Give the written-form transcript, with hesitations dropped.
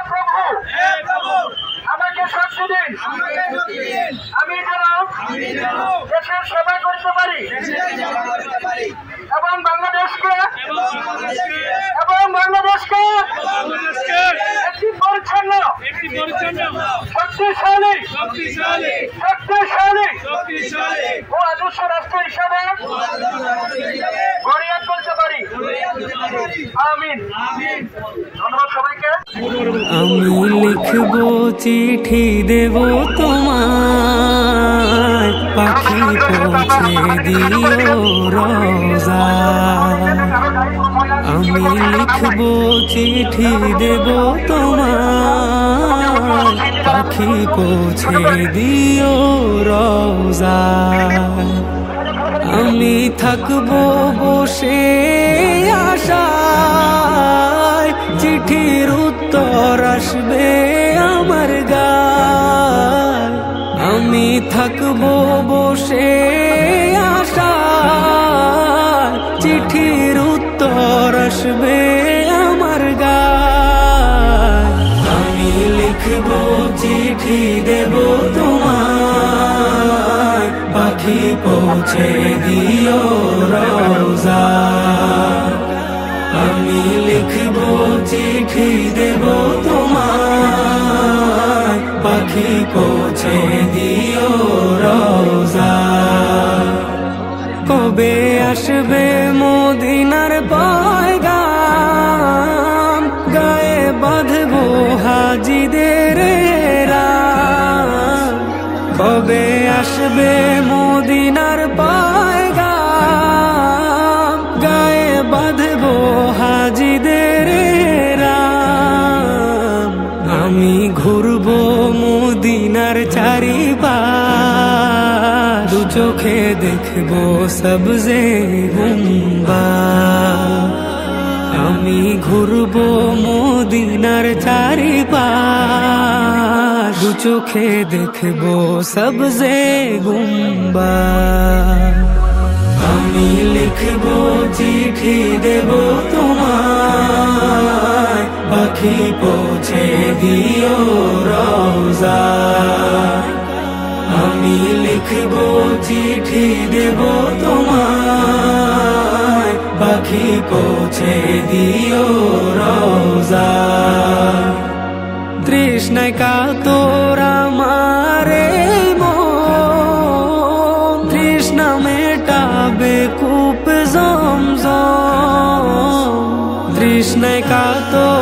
প্রভু আমাকে শক্তি দিন, আমি যেন দেশের সেবা করতে পারি এবং বাংলাদেশকে একটি পরিচ্ছন্ন শক্তিশালী ও আদর্শ রাষ্ট্র হিসাবে গড়িয়ে তুলতে পারি। আমিন। ধন্যবাদ সবাইকে। আমি লিখব চিঠি দেব তোমায়, পাখি পৌঁছে দিও রোজায়। আমি লিখব চিঠি দেব তোমায়, পাখি পৌঁছে দিও রোজায়। আমি থাকবো বসে আশায়, চিঠির উত্তর আসবে আমার গায়। আমি থাকবো বসে আশায়, চিঠির উত্তর আসবে আমার গায়। আমি লিখব চিঠি দেব তোমায়, পাখি পৌঁছে দিও রোজায়। আমি লিখব চিঠি দেব তোমায়, পাখি পৌঁছে দিও রোজায়। কবে আসবে মদিনার পয়গাম, গায়ে বাঁধবো হাজিদের রাম। কবে আসবে মদিনার পয়গাম, গায়ে বাঁধবো হাজিদের রাম। আমি ঘুরবো মদিনার চারিপাশ, দু চোখে দেখবো সবজে গুম্বাদ। আমি ঘুরবো মদিনার চারিপাশ, দু চোখে দেখবো সবজে গুম্বাদ। আমি লিখব চিঠি দেব তোমায়, পাখি পৌঁছে দিও রোজায়। আমি লিখব চিঠি দেব তোমায়, পাখি পৌঁছে দিও রোজায়। তৃষ্ণায় কাতর আমার এই মন, তৃষ্ণা মেটাবে কূপ জমজম। তৃষ্ণায় কাতর